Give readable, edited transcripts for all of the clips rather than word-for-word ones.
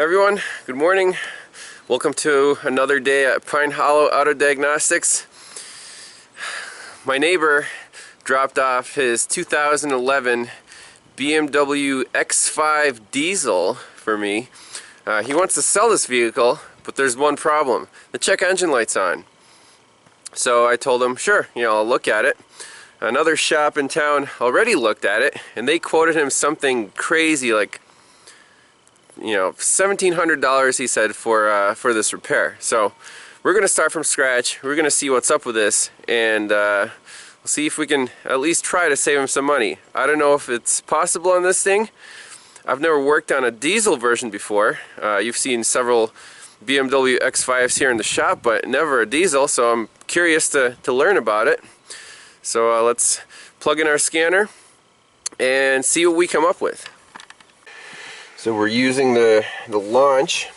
Everyone, good morning. Welcome to another day at Pine Hollow Auto Diagnostics. My neighbor dropped off his 2011 BMW X5 diesel for me. He wants to sell this vehicle, but there's one problem. The check engine light's on. So I told him, sure, I'll look at it. Another shop in town already looked at it, and they quoted him something crazy like $1,700, he said, for this repair. So we're gonna start from scratch. We're gonna see what's up with this, and we'll see if we can at least try to save him some money. I don't know if it's possible on this thing. I've never worked on a diesel version before. You've seen several BMW X5s here in the shop, but never a diesel, so I'm curious to learn about it. So let's plug in our scanner and see what we come up with. So we're using the launch.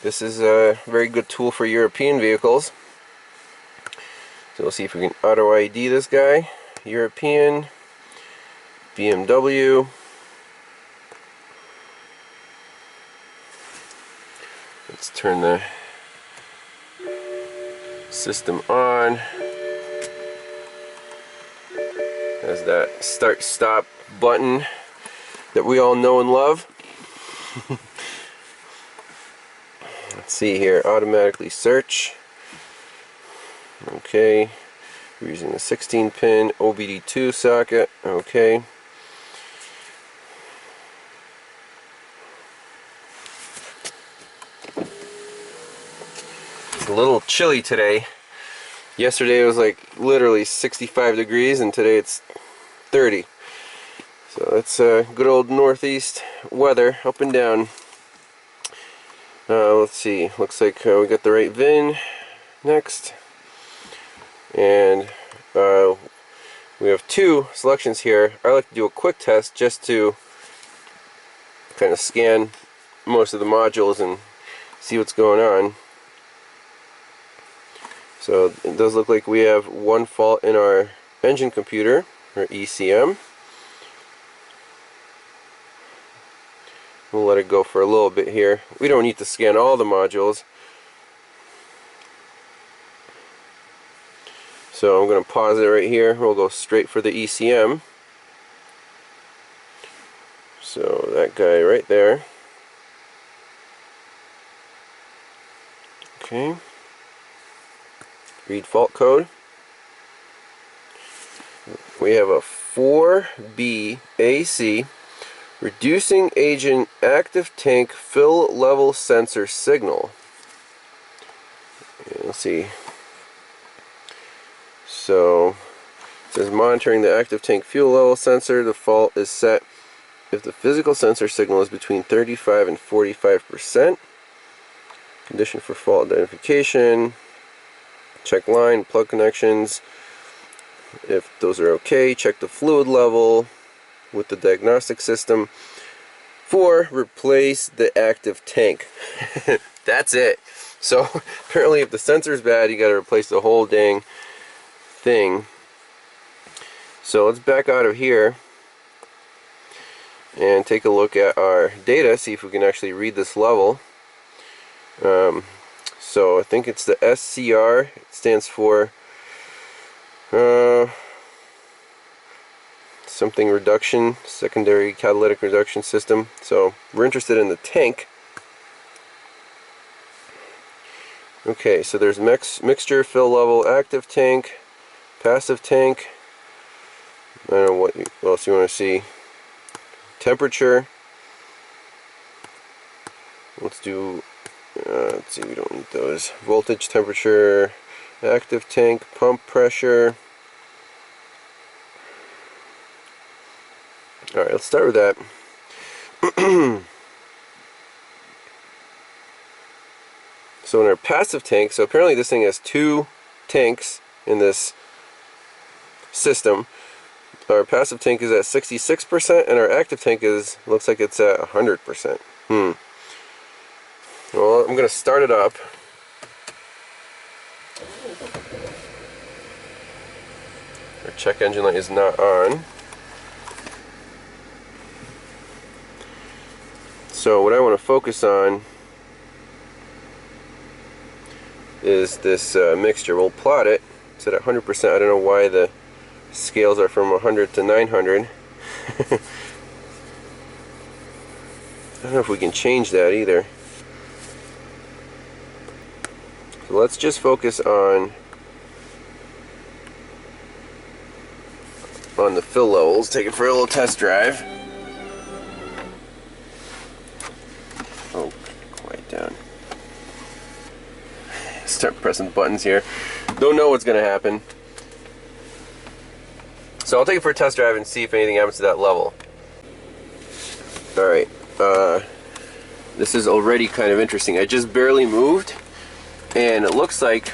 This is a very good tool for European vehicles. So we'll see if we can auto ID this guy. European, BMW. Let's turn the system on. Has that start stop button that we all know and love. Let's see here, automatically search. Okay, we're using a 16-pin OBD2 socket. Okay. It's a little chilly today. Yesterday it was like literally 65 degrees and today it's 30. So that's good old northeast weather, up and down. Let's see, looks like we got the right VIN next. And we have two selections here. I like to do a quick test just to kind of scan most of the modules and see what's going on. So it does look like we have one fault in our engine computer, or ECM. We'll let it go for a little bit here. We don't need to scan all the modules. So I'm going to pause it right here. We'll go straight for the ECM. So that guy right there. Okay. Read fault code. We have a 4BAC. Reducing agent active tank fill level sensor signal. And let's see. So it says monitoring the active tank fuel level sensor. The fault is set if the physical sensor signal is between 35 and 45%. Condition for fault identification. Check line, plug connections. If those are okay, check the fluid level with the diagnostic system. 4, replace the active tank. That's it. So apparently if the sensor's bad, you gotta replace the whole dang thing. So let's back out of here and take a look at our data, see if we can actually read this level. So I think it's the SCR. It stands for something reduction, secondary catalytic reduction system. So we're interested in the tank. Okay, so there's mixture, fill level, active tank, passive tank. I don't know what else you want to see. Temperature. Let's do, let's see, we don't need those. Voltage, temperature, active tank, pump pressure. Alright, let's start with that. So in our passive tank, so apparently this thing has 2 tanks in this system. Our passive tank is at 66% and our active tank looks like it's at 100%. Well, I'm going to start it up. Our check engine light is not on. So what I want to focus on is this mixture. We'll plot it. It's at 100%. I don't know why the scales are from 100 to 900. I don't know if we can change that either. So let's just focus on the fill levels. Take it for a little test drive. Oh, quiet down. Start pressing the buttons here. Don't know what's gonna happen. So I'll take it for a test drive and see if anything happens to that level. Alright, this is already kind of interesting. I just barely moved, and it looks like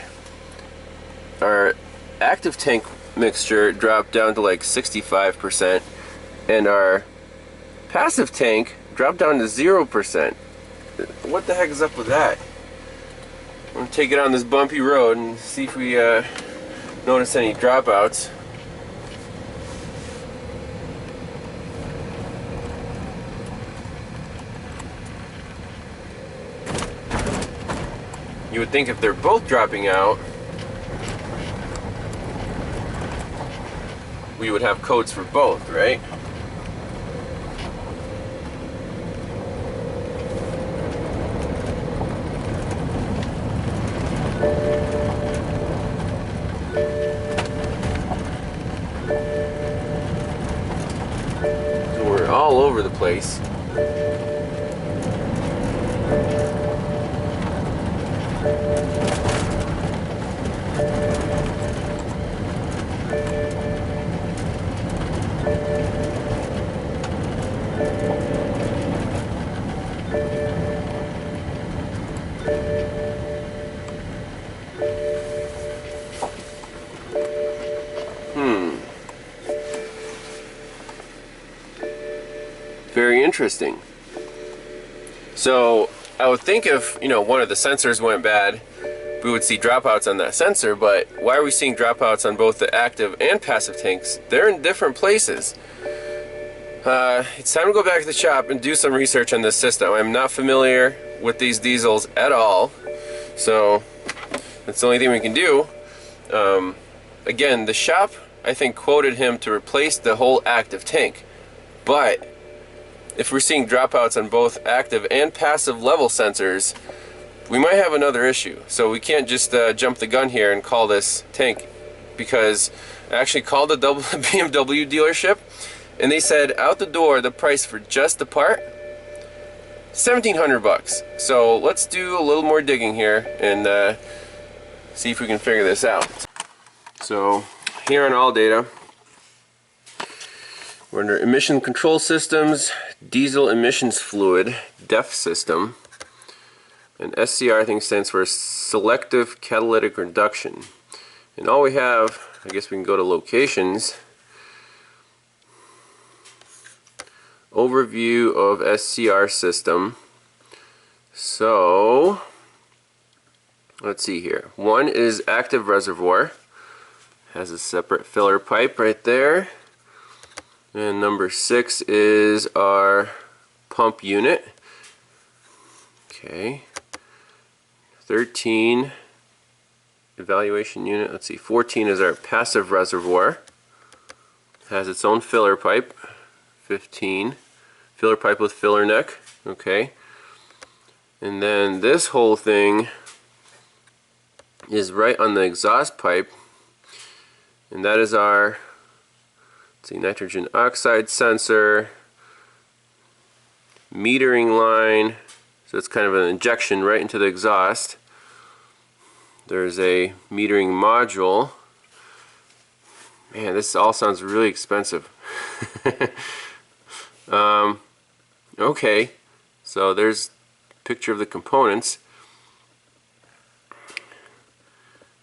our active tank mixture dropped down to like 65%, and our passive tank dropped down to 0%. What the heck is up with that? I'm going to take it on this bumpy road and see if we notice any dropouts. You would think if they're both dropping out, we would have codes for both, right? So we're all over the place. Very interesting. So I would think if, you know, one of the sensors went bad, we would see dropouts on that sensor, but why are we seeing dropouts on both the active and passive tanks? They're in different places. It's time to go back to the shop and do some research on this system. I'm not familiar with these diesels at all, so that's the only thing we can do. Again, the shop, I think, quoted him to replace the whole active tank, but if we're seeing dropouts on both active and passive level sensors, we might have another issue. So we can't just jump the gun here and call this tank, because I actually called the BMW dealership and they said out the door the price for just the part, $1,700 bucks. So let's do a little more digging here and see if we can figure this out. So here on All Data, we're under Emission Control Systems, Diesel Emissions Fluid, DEF system, and SCR I think stands for Selective Catalytic Reduction. And all we have, I guess we can go to Locations, Overview of SCR System. So let's see here. One is active reservoir, has a separate filler pipe right there. And number 6 is our pump unit. Okay. 13, evaluation unit. Let's see, 14 is our passive reservoir. Has its own filler pipe. 15, filler pipe with filler neck. Okay. And then this whole thing is right on the exhaust pipe. And that is our, see, nitrogen oxide sensor, metering line, so it's kind of an injection right into the exhaust. There's a metering module. Man, this all sounds really expensive. Okay, so there's a picture of the components.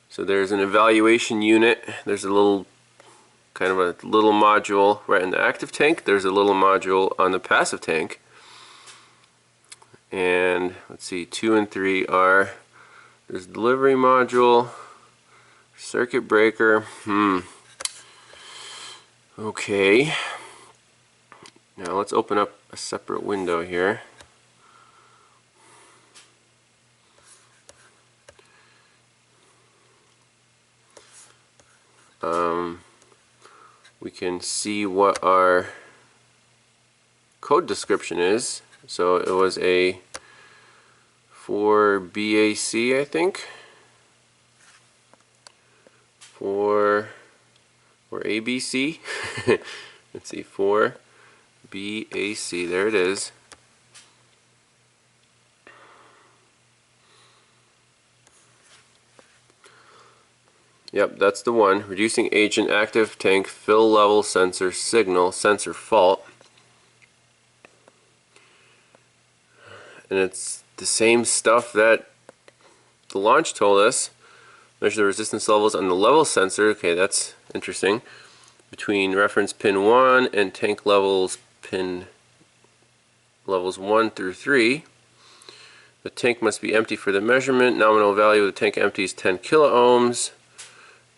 So there's an evaluation unit. There's a little kind of a little module right in the active tank. There's a little module on the passive tank. And let's see, 2 and 3 are, there's delivery module, circuit breaker. Okay. Now let's open up a separate window here. we can see what our code description is. So it was a for BAC, I think, for or ABC. Let's see, for BAC, there it is. Yep, that's the one. Reducing agent active tank fill level sensor signal sensor fault. And it's the same stuff that the launch told us. Measure the resistance levels on the level sensor. Okay, that's interesting. Between reference pin 1 and tank levels pin levels 1 through 3. The tank must be empty for the measurement. Nominal value of the tank empty is 10 kiloohms.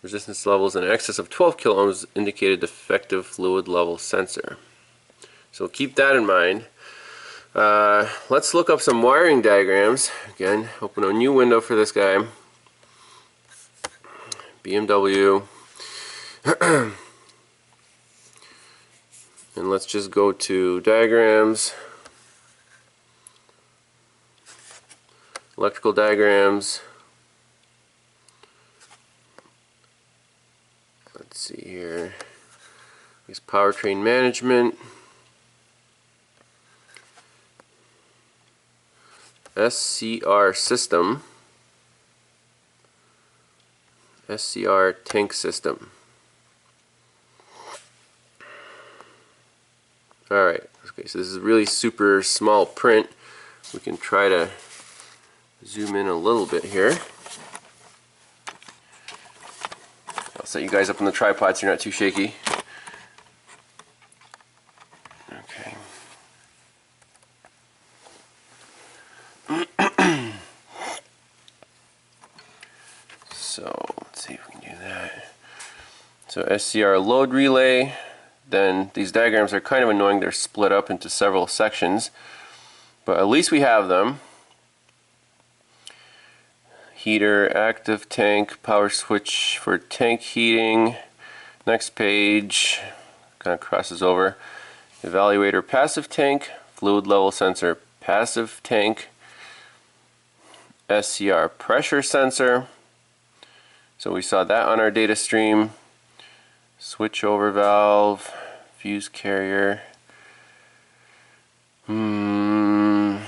Resistance levels in excess of 12 kiloohms indicated defective fluid level sensor. So keep that in mind. Let's look up some wiring diagrams. Again, open a new window for this guy. BMW. And let's just go to diagrams. Electrical diagrams. Let's see here. Is powertrain management. SCR system. SCR tank system. Alright, okay, so this is really super small print. We can try to zoom in a little bit here. I'll set you guys up on the tripod so you're not too shaky. Okay. So let's see if we can do that. So SCR load relay. Then these diagrams are kind of annoying. They're split up into several sections, but at least we have them. Heater, active tank, power switch for tank heating. Next page kind of crosses over. Evaluator passive tank, fluid level sensor passive tank, SCR pressure sensor. So we saw that on our data stream. Switch over valve, fuse carrier. Let's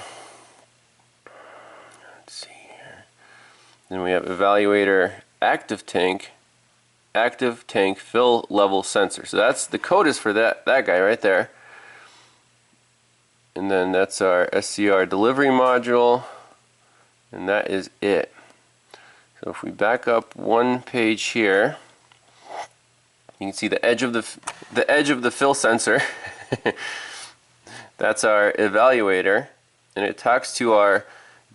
see here. Then we have evaluator active tank fill level sensor. So that's the code is for that guy right there. And then that's our SCR delivery module, and that is it. So if we back up one page here, you can see the edge of the fill sensor. That's our evaluator, and it talks to our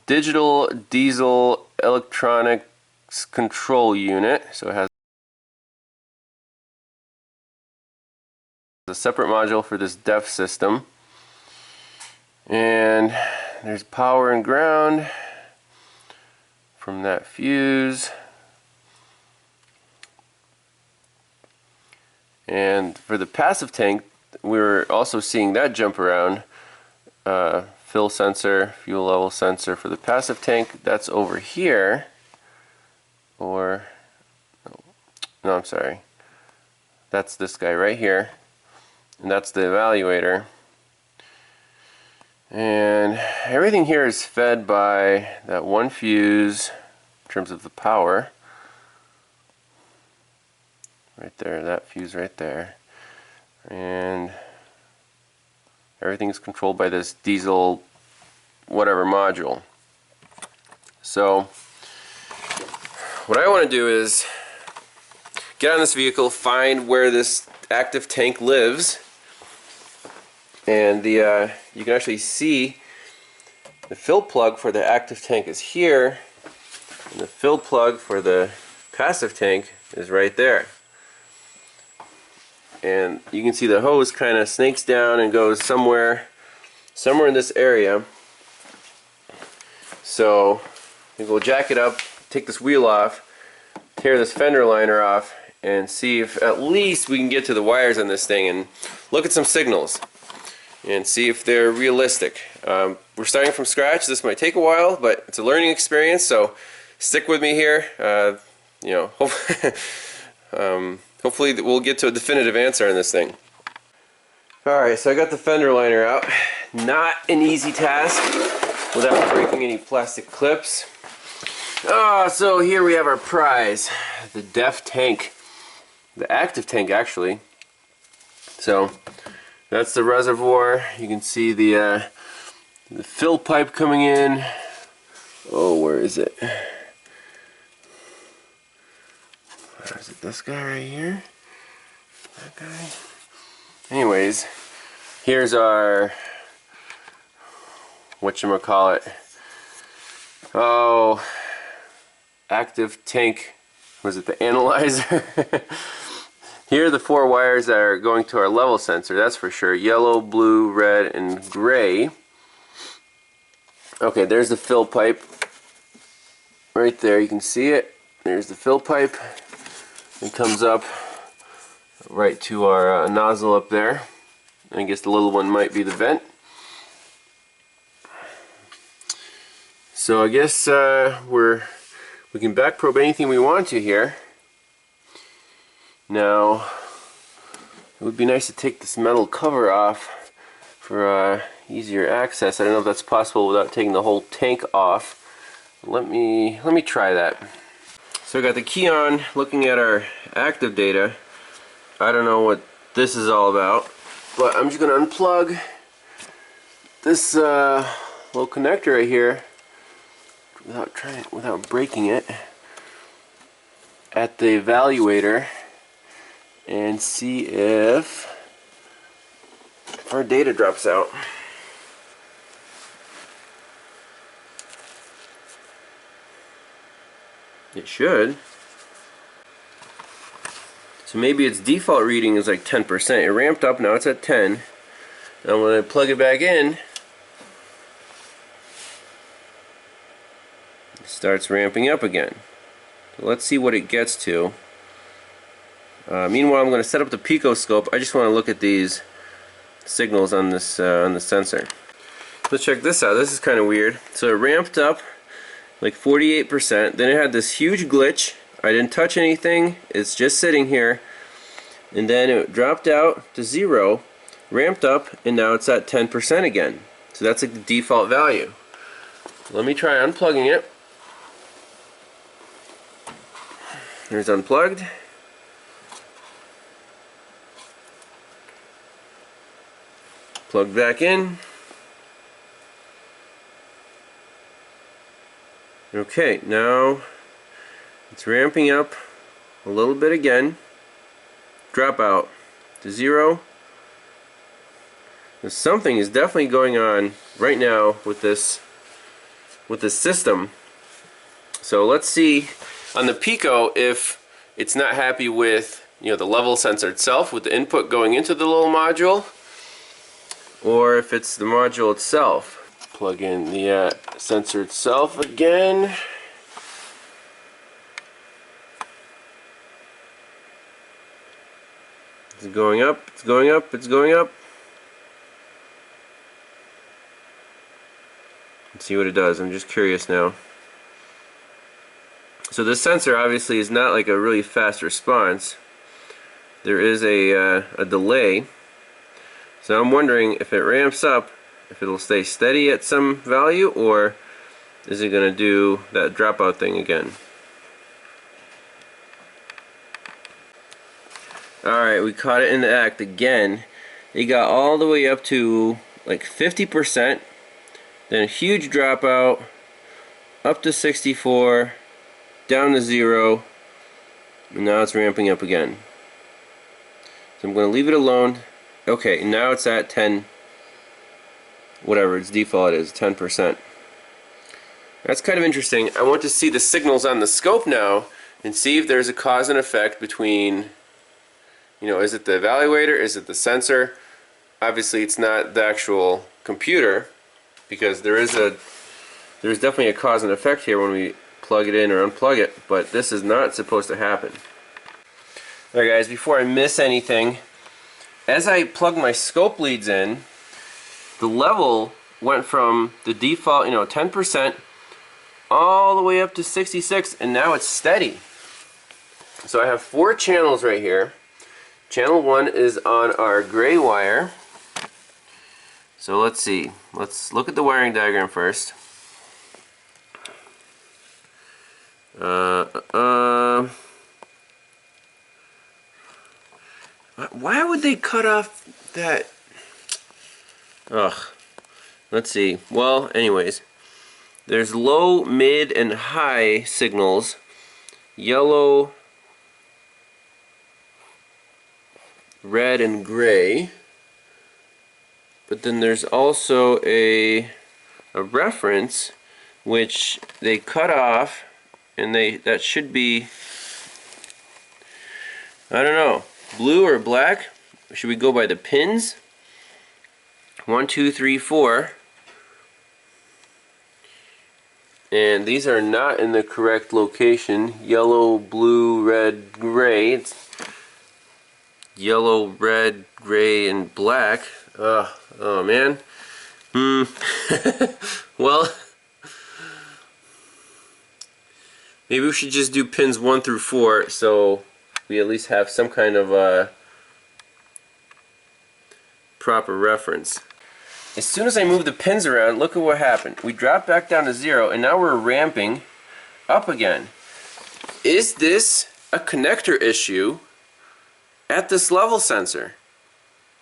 digital diesel electronics control unit. So it has a separate module for this DEF system. And there's power and ground from that fuse. And for the passive tank, we're also seeing that jump around. Fill sensor, fuel level sensor for the passive tank, that's over here. Or, no, I'm sorry. That's this guy right here. And that's the evaluator. And everything here is fed by that one fuse in terms of the power. Right there, that fuse right there. And everything is controlled by this diesel whatever module. So what I want to do is get on this vehicle, find where this active tank lives, and you can actually see the fill plug for the active tank is here, and the fill plug for the passive tank is right there. And you can see the hose kind of snakes down and goes somewhere in this area. So I think we'll jack it up, take this wheel off, tear this fender liner off, and see if at least we can get to the wires on this thing and look at some signals and see if they're realistic. We're starting from scratch. This might take a while, but it's a learning experience, so stick with me here. You know, hopefully we'll get to a definitive answer on this thing. Alright, so I got the fender liner out. Not an easy task without breaking any plastic clips. So here we have our prize, the DEF tank, the active tank actually. So that's the reservoir. You can see the fill pipe coming in. Oh, where is it? Where is it? This guy right here? That guy? Anyways, here's our whatchamacallit. Oh, active tank. Was it the analyzer? Here are the 4 wires that are going to our level sensor, that's for sure. Yellow, blue, red, and gray. Okay, there's the fill pipe. Right there, you can see it. There's the fill pipe. It comes up right to our nozzle up there. I guess the little one might be the vent. So I guess we can back probe anything we want to here. Now, it would be nice to take this metal cover off for easier access. I don't know if that's possible without taking the whole tank off. Let me try that. So I got the key on, looking at our active data. I don't know what this is all about, but I'm just going to unplug this little connector right here without breaking it at the evaluator and see if our data drops out. It should. So maybe its default reading is like 10%. It ramped up, now it's at 10. And when I plug it back in, it starts ramping up again. So let's see what it gets to. Meanwhile, I'm going to set up the picoscope. I just want to look at these signals on this on the sensor. Let's check this out. This is kind of weird. So it ramped up like 48%. Then it had this huge glitch. I didn't touch anything. It's just sitting here. And then it dropped out to 0, ramped up, and now it's at 10% again. So that's like the default value. Let me try unplugging it. There's unplugged. Plug back in. Okay, now it's ramping up a little bit again. Drop out to 0. And something is definitely going on right now with this system. So let's see on the Pico if it's not happy with, you know, the level sensor itself with the input going into the little module, or if it's the module itself. Plug in the sensor itself again. It's going up, it's going up, it's going up. Let's see what it does. I'm just curious now. So this sensor obviously is not like a really fast response. There is a delay. So I'm wondering if it ramps up, if it'll stay steady at some value, or is it going to do that dropout thing again? Alright, we caught it in the act again. It got all the way up to like 50%, then a huge dropout, up to 64, down to 0, and now it's ramping up again. So I'm going to leave it alone. Okay, now it's at 10, whatever its default is, 10%. That's kind of interesting. I want to see the signals on the scope now and see if there's a cause and effect between, you know, is it the evaluator, is it the sensor? Obviously it's not the actual computer, because there's definitely a cause and effect here when we plug it in or unplug it, but this is not supposed to happen. Alright guys, before I miss anything, as I plug my scope leads in, the level went from the default, 10% all the way up to 66, and now it's steady. So I have 4 channels right here. Channel 1 is on our gray wire. So let's see. Let's look at the wiring diagram first. Why would they cut off that? Ugh. Let's see. Well, anyways, there's low, mid, and high signals. Yellow, red, and gray. But then there's also a reference which they cut off, and that should be, I don't know, blue or black. Should we go by the pins? 1, 2, 3, 4. And these are not in the correct location. Yellow, blue, red, gray. It's yellow, red, gray, and black. Oh man. Well, maybe we should just do pins 1 through 4 so we at least have some kind of proper reference. As soon as I move the pins around, look at what happened. We dropped back down to 0, and now we're ramping up again. Is this a connector issue at this level sensor?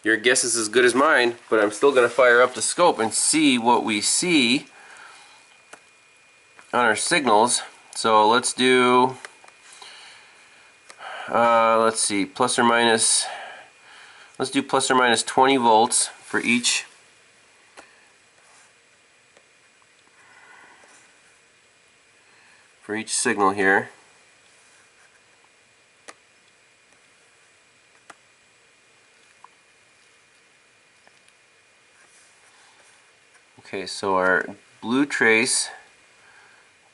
Your guess is as good as mine, but I'm still going to fire up the scope and see what we see on our signals. So let's do, let's see, plus or minus, let's do plus or minus 20 volts for each signal here. Okay, so our blue trace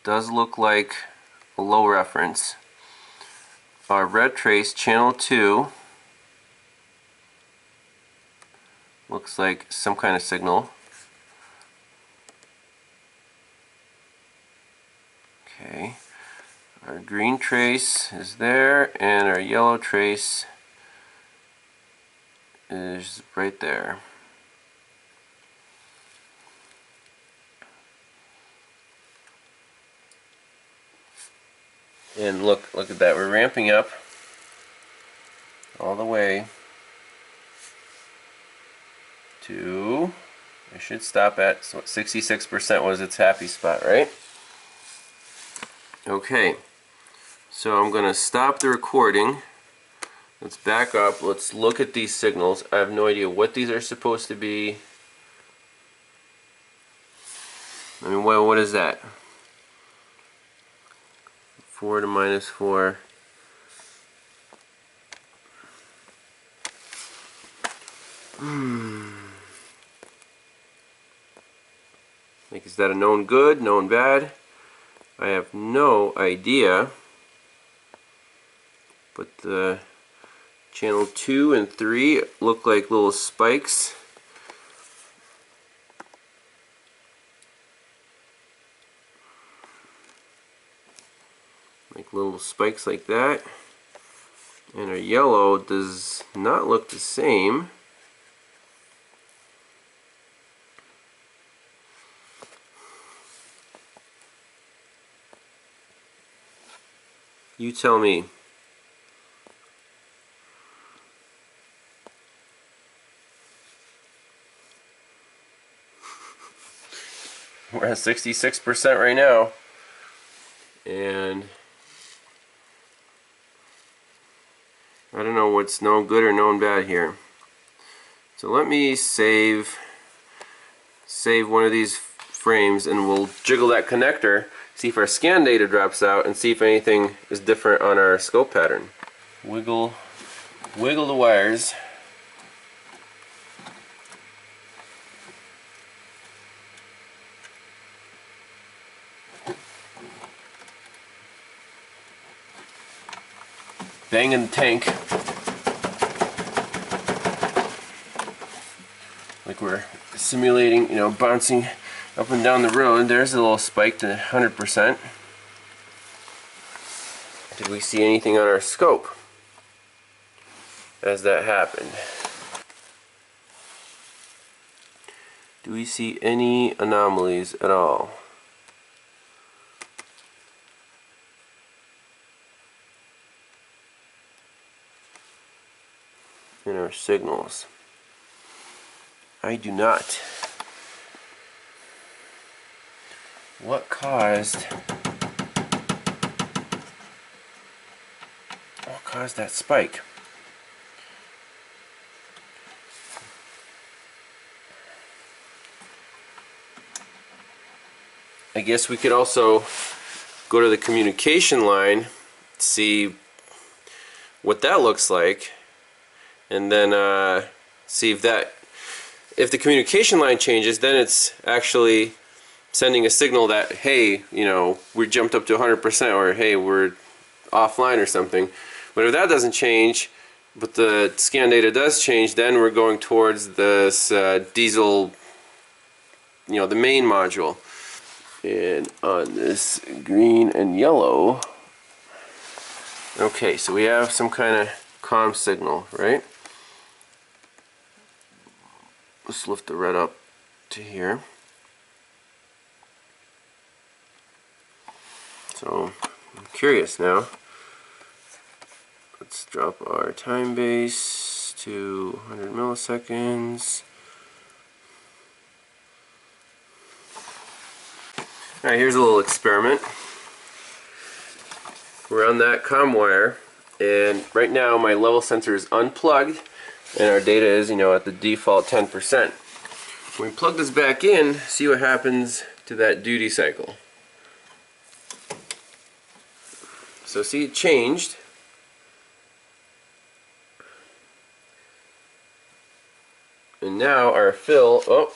does look like a low reference. Our red trace, channel 2, looks like some kind of signal. Okay, our green trace is there, and our yellow trace is right there. And look at that, we're ramping up all the way to, I should stop at, so 66% was its happy spot, right? Okay, so I'm going to stop the recording. Let's back up. Let's look at these signals. I have no idea what these are supposed to be. I mean, well, what is that? 4 to minus 4. Like, is that a known good, known bad? I have no idea. But the channel 2 and 3 look like little spikes. Like little spikes like that. And our yellow does not look the same. You tell me. We're at 66% right now. And I don't know what's known good or known bad here. So let me save one of these frames, and we'll jiggle that connector, see if our scan data drops out, and see if anything is different on our scope pattern. Wiggle the wires. banging the tank like we're simulating, you know, bouncing up and down the road. There's a little spike to 100%. Did we see anything on our scope as that happened? Do we see any anomalies at all? In our signals? I do not. What caused that spike? I guess we could also go to the communication line, see what that looks like, and then see if the communication line changes, then it's actually sending a signal that, hey, you know, we jumped up to 100%, or hey, we're offline or something. But if that doesn't change, but the scan data does change, then we're going towards this diesel, you know, the main module. And on this green and yellow, okay, so we have some kind of comm signal, right? Let's lift the red up to here. So I'm curious now. Let's drop our time base to 100 milliseconds. Alright, here's a little experiment. We're on that comm wire, and right now my level sensor is unplugged, and our data is, you know, at the default 10%. When we plug this back in, see what happens to that duty cycle. So see, it changed. And now our fill, oh,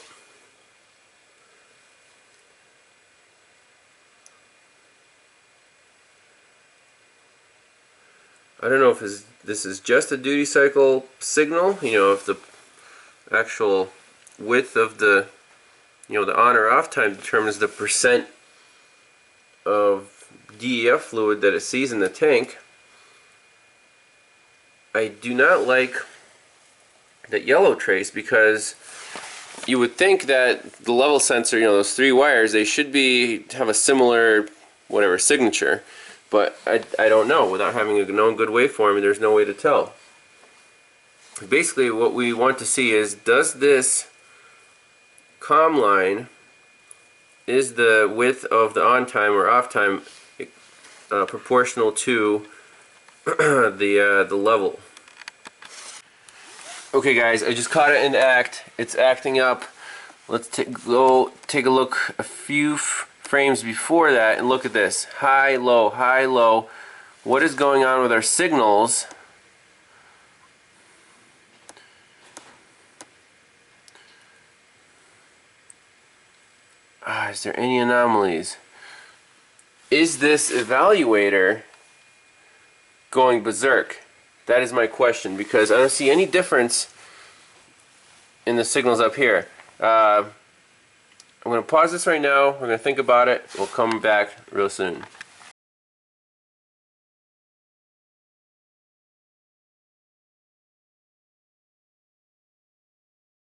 I don't know if this is just a duty cycle signal, you know, if the actual width of the, you know, the on or off time determines the percent of DEF fluid that it sees in the tank. I do not like that yellow trace, because you would think that the level sensor, you know, those three wires, they should have a similar whatever signature, but I don't know. Without having a known good waveform, there's no way to tell. Basically what we want to see is, does this comm line, is the width of the on time or off time proportional to the level. Okay guys, I just caught it in act. It's acting up. Let's go take a look a few frames before that and look at this. High, low, high, low. What is going on with our signals? Is there any anomalies? Is this evaluator going berserk? That is my question, because I don't see any difference in the signals up here. I'm going to pause this right now. We're going to think about it. We'll come back real soon.